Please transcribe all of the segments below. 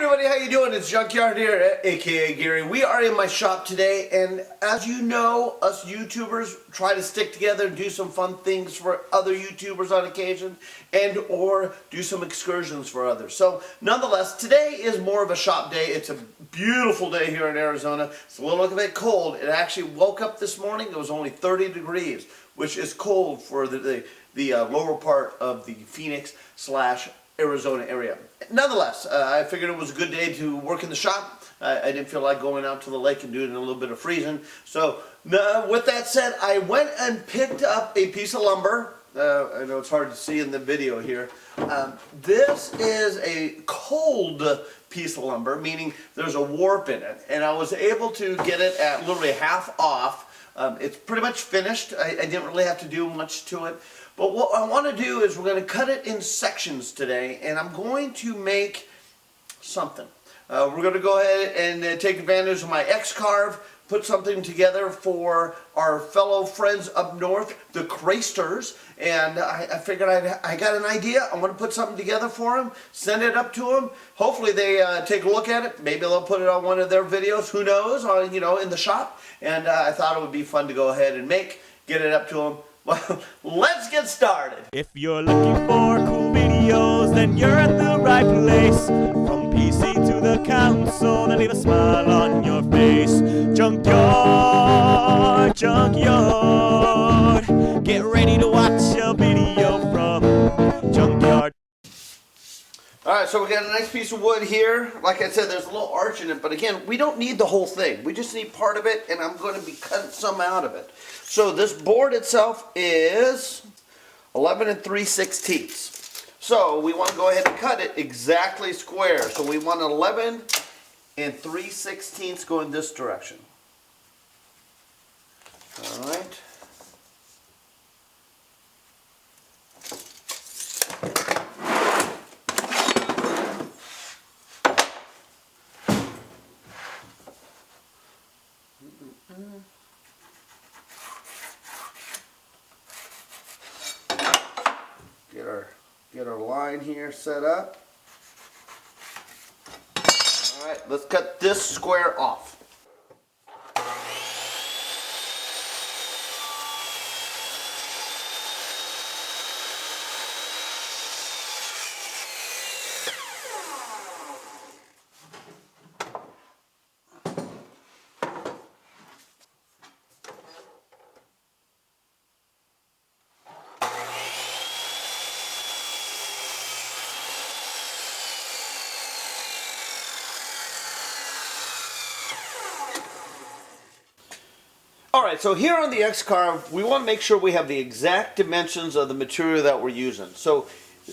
everybody, how you doing? It's Junkyard here, aka Gary. We are in my shop today, and as you know, us YouTubers try to stick together and do some fun things for other YouTubers on occasion, and or do some excursions for others. So nonetheless, today is more of a shop day. It's a beautiful day here in Arizona. It's a little bit cold. It actually woke up this morning. It was only 30 degrees, which is cold for the lower part of the Phoenix / Arizona area. Nonetheless, I figured it was a good day to work in the shop. I didn't feel like going out to the lake and doing a little bit of freezing. So with that said, I went and picked up a piece of lumber. I know it's hard to see in the video here. This is a cold piece of lumber, meaning there's a warp in it. And I was able to get it at literally half off. It's pretty much finished. I didn't really have to do much to it. But what I want to do is we're going to cut it in sections today, and I'm going to make something. We're going to go ahead and take advantage of my X-Carve, put something together for our fellow friends up north, the Craysters, and I figured I got an idea. I want to put something together for them, send it up to them. Hopefully they take a look at it. Maybe they'll put it on one of their videos, who knows, on, in the shop. And I thought it would be fun to go ahead and get it up to them. Well, let's get started. If you're looking for cool videos, then you're at the right place. From PC to the console, then leave a smile on your face. Junkyard, Junkyard. Get ready to watch a video from Junkyard. Alright, so we got a nice piece of wood here. Like I said, there's a little arch in it, but again, we don't need the whole thing. We just need part of it, and I'm going to be cutting some out of it. So this board itself is 11 3/16. So we want to go ahead and cut it exactly square. So we want 11 3/16 going this direction. Alright. Get our line here set up. Alright, let's cut this square off. Alright, so here on the X-Carve, we want to make sure we have the exact dimensions of the material that we're using. So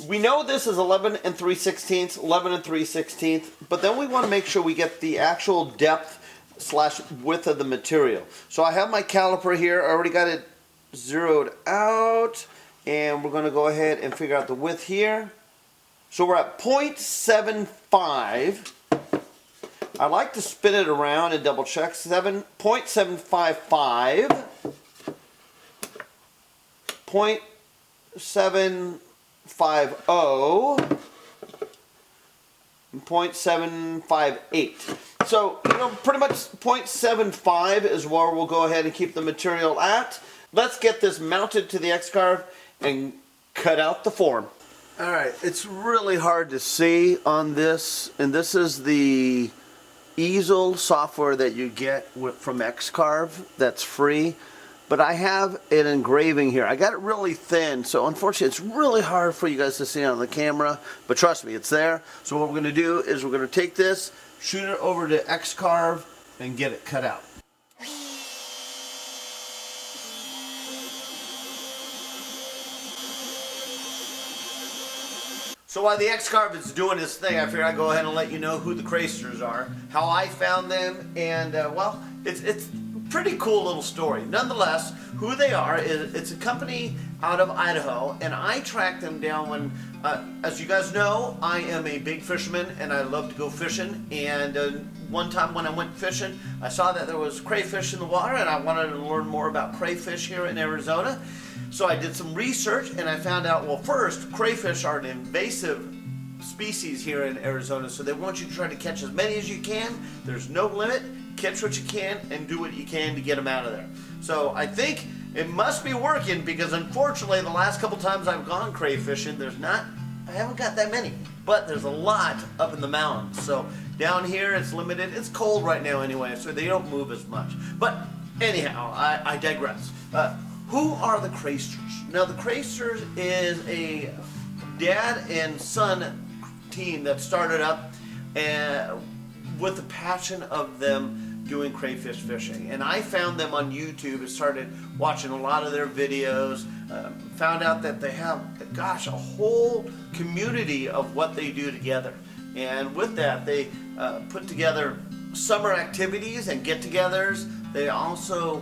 we know this is 11 3/16, 11 3/16, but then we want to make sure we get the actual depth / width of the material. So I have my caliper here, I already got it zeroed out, and we're going to go ahead and figure out the width here. So we're at 0.75. I like to spin it around and double check. 0.755, 0.750, and 0.758. So, pretty much 0.75 is where we'll go ahead and keep the material at. Let's get this mounted to the X-Carve and cut out the form. Alright, it's really hard to see on this, and this is the easel software that you get from X-Carve that's free, but I have an engraving here. I got it really thin, so unfortunately it's really hard for you guys to see on the camera, but trust me, it's there. So what we're going to do is we're going to take this, shoot it over to X-Carve, and get it cut out. So while the X-Carve is doing its thing, I figured I'd go ahead and let you know who the Craysters are, how I found them, and well, it's a pretty cool little story. Nonetheless, who they are is it's a company out of Idaho, and I tracked them down when, as you guys know, I am a big fisherman and I love to go fishing. And one time when I went fishing, I saw that there was crayfish in the water, and I wanted to learn more about crayfish here in Arizona. So I did some research and I found out, well, first, crayfish are an invasive species here in Arizona, so they want you to try to catch as many as you can. There's no limit. Catch what you can and do what you can to get them out of there. So I think it must be working, because unfortunately the last couple times I've gone crayfishing, I haven't got that many, but there's a lot up in the mountains. So down here it's limited. It's cold right now anyway, so they don't move as much. But anyhow, I digress. Who are the Craysters? Now the Craysters is a dad and son team that started up with the passion of them doing crayfish fishing, and I found them on YouTube and started watching a lot of their videos. Found out that they have, gosh, a whole community of what they do together, and with that they put together summer activities and get-togethers. They also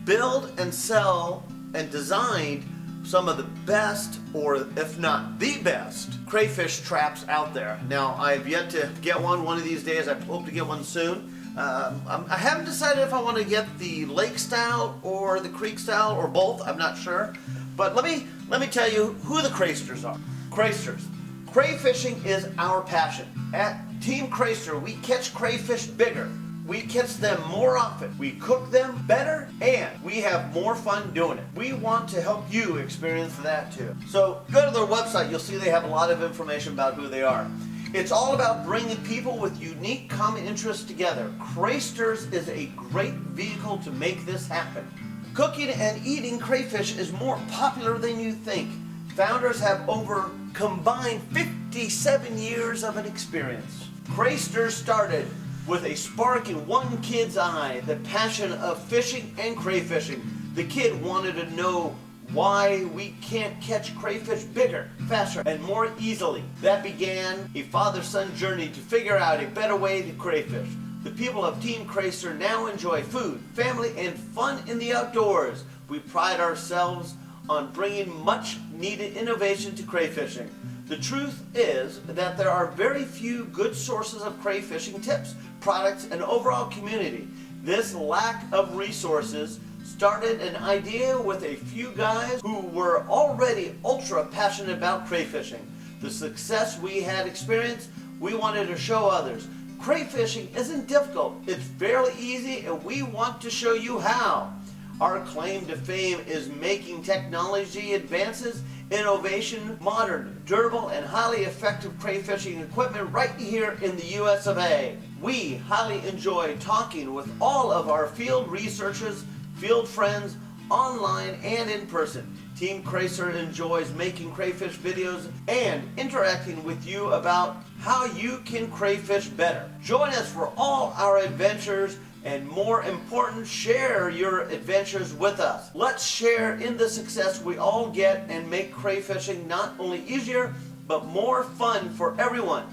build and sell and designed some of the best, or if not the best, crayfish traps out there. Now, I've yet to get one of these days. I hope to get one soon. I haven't decided if I want to get the lake style or the creek style or both. I'm not sure. But let me tell you who the Craysters are. Craysters. Crayfishing is our passion. At Team Crayster, we catch crayfish bigger. We catch them more often, we cook them better, and we have more fun doing it. We want to help you experience that too. So go to their website, you'll see they have a lot of information about who they are. It's all about bringing people with unique common interests together. Craysters is a great vehicle to make this happen. Cooking and eating crayfish is more popular than you think. Founders have over combined 57 years of an experience. Craysters started with a spark in one kid's eye, the passion of fishing and crayfishing. The kid wanted to know why we can't catch crayfish bigger, faster, and more easily. That began a father-son journey to figure out a better way to crayfish. The people of Team Crayster now enjoy food, family, and fun in the outdoors. We pride ourselves on bringing much needed innovation to crayfishing. The truth is that there are very few good sources of crayfishing tips, products, and overall community. This lack of resources started an idea with a few guys who were already ultra passionate about crayfishing. The success we had experienced, we wanted to show others. Crayfishing isn't difficult, it's fairly easy, and we want to show you how. Our claim to fame is making technology advances, innovation, modern, durable, and highly effective crayfishing equipment right here in the US of A. We highly enjoy talking with all of our field researchers, field friends, online and in person. Team Crayster enjoys making crayfish videos and interacting with you about how you can crayfish better. Join us for all our adventures, and more important, share your adventures with us. Let's share in the success we all get and make crayfishing not only easier, but more fun for everyone.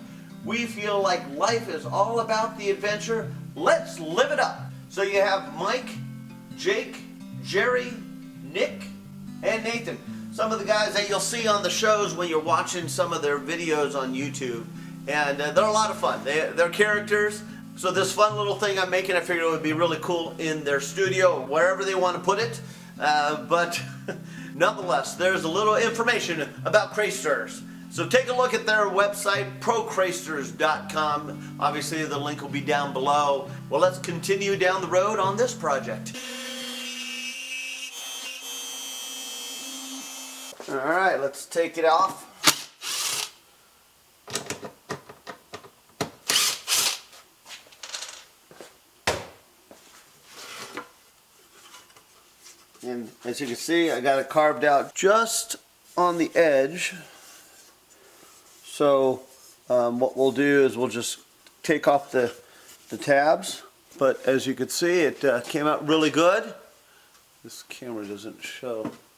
We feel like life is all about the adventure. Let's live it up. So you have Mike, Jake, Jerry, Nick, and Nathan. Some of the guys that you'll see on the shows when you're watching some of their videos on YouTube. And they're a lot of fun. They're characters. So this fun little thing I'm making, I figured it would be really cool in their studio, or wherever they want to put it. But nonetheless, there's a little information about Craysters. So take a look at their website, procraysters.com. Obviously, the link will be down below. Well, let's continue down the road on this project. All right, let's take it off. And as you can see, I got it carved out just on the edge. So what we'll do is we'll just take off the tabs. But as you can see, it came out really good. This camera doesn't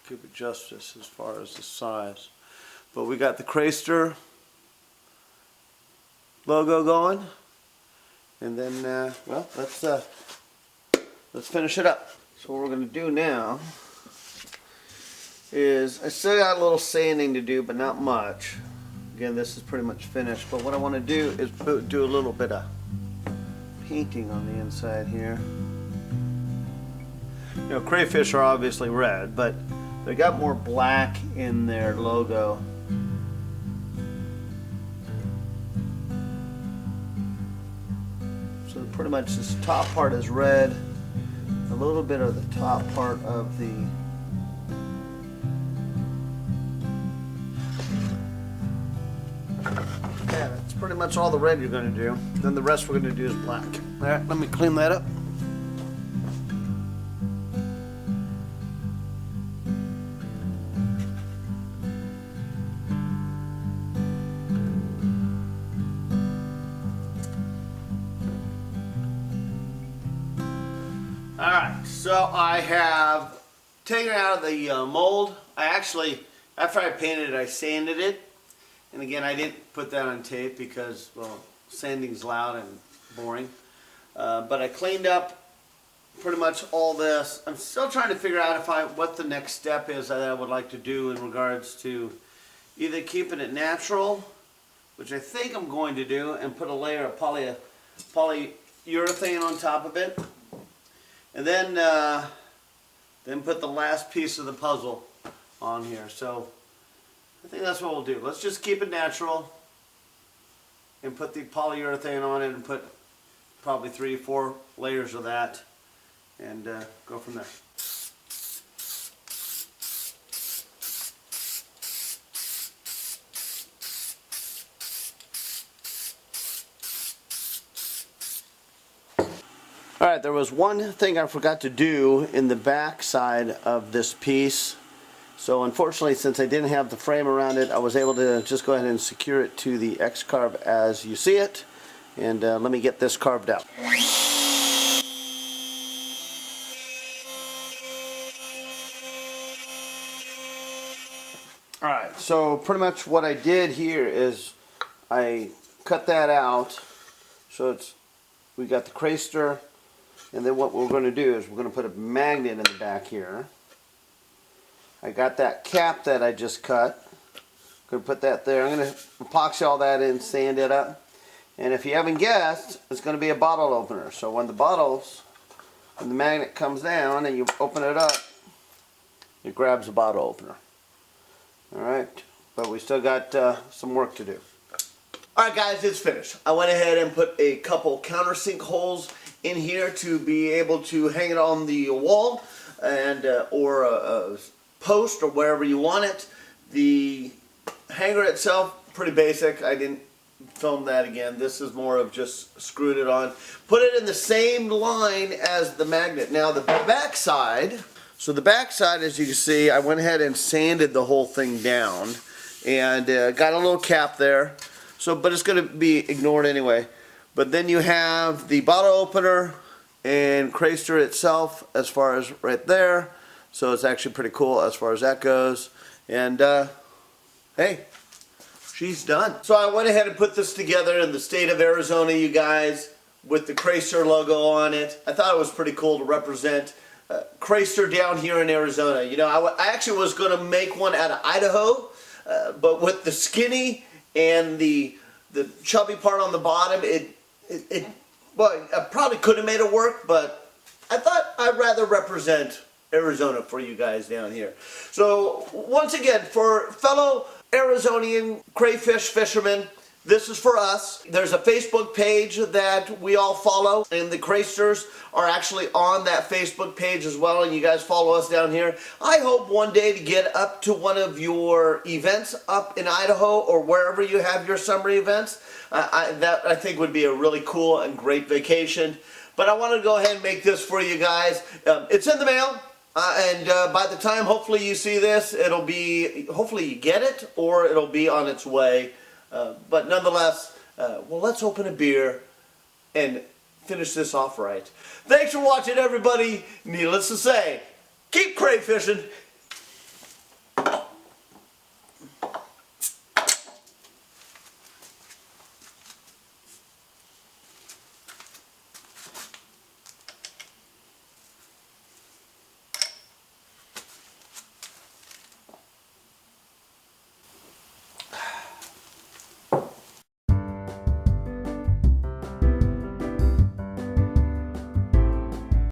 give it justice as far as the size. But we got the Crayster logo going. And then, well, let's finish it up. So what we're going to do now is, I still got a little sanding to do, but not much. Again, this is pretty much finished, but what I want to do is do a little bit of painting on the inside here. You know, crayfish are obviously red, but they got more black in their logo. So pretty much this top part is red. A little bit of the top part of the yeah, that's pretty much all the red you're going to do. Then the rest we're going to do is black. All right, let me clean that up. Alright, so I have taken it out of the mold. I actually, after I painted it, I sanded it. And again, I didn't put that on tape because, well, sanding's loud and boring. But I cleaned up pretty much all this. I'm still trying to figure out what the next step is that I would like to do in regards to either keeping it natural, which I think I'm going to do, and put a layer of polyurethane on top of it. And then put the last piece of the puzzle on here. So I think that's what we'll do. Let's just keep it natural and put the polyurethane on it and put probably 3 or 4 layers of that and go from there. Alright, there was one thing I forgot to do in the back side of this piece. So unfortunately, since I didn't have the frame around it, I was able to just go ahead and secure it to the X carve as you see it. And let me get this carved out. Alright, so pretty much what I did here is I cut that out. So we got the Crayster. And then what we're going to do is we're going to put a magnet in the back here. I got that cap that I just cut. Going to put that there. I'm going to epoxy all that in, sand it up. And if you haven't guessed, it's going to be a bottle opener. So when the magnet comes down and you open it up, it grabs the bottle opener. Alright, but we still got some work to do. Alright guys, it's finished. I went ahead and put a couple countersink holes in here to be able to hang it on the wall and or a post or wherever you want it. The hanger itself, pretty basic. I didn't film that again. This is more of just screwed it on. Put it in the same line as the magnet. Now the back side, so the back side, as you can see, I went ahead and sanded the whole thing down and got a little cap there. So, but it's going to be ignored anyway. But then you have the bottle opener and Crayster itself as far as right there. So it's actually pretty cool as far as that goes. And hey, she's done. So I went ahead and put this together in the state of Arizona, you guys, with the Crayster logo on it. I thought it was pretty cool to represent Crayster down here in Arizona. You know, I actually was going to make one out of Idaho, but with the skinny and the chubby part on the bottom, well, I probably could have made it work, but I thought I'd rather represent Arizona for you guys down here. So once again, for fellow Arizonian crayfish fishermen, this is for us. There's a Facebook page that we all follow, and the Craysters are actually on that Facebook page as well, and you guys follow us down here. I hope one day to get up to one of your events up in Idaho or wherever you have your summer events. That I think would be a really cool and great vacation. But I wanted to go ahead and make this for you guys. It's in the mail. And by the time hopefully you see this, it'll be, hopefully you get it, or it'll be on its way. But nonetheless, well, let's open a beer and finish this off right. Thanks for watching, everybody. Needless to say, keep crayfishing.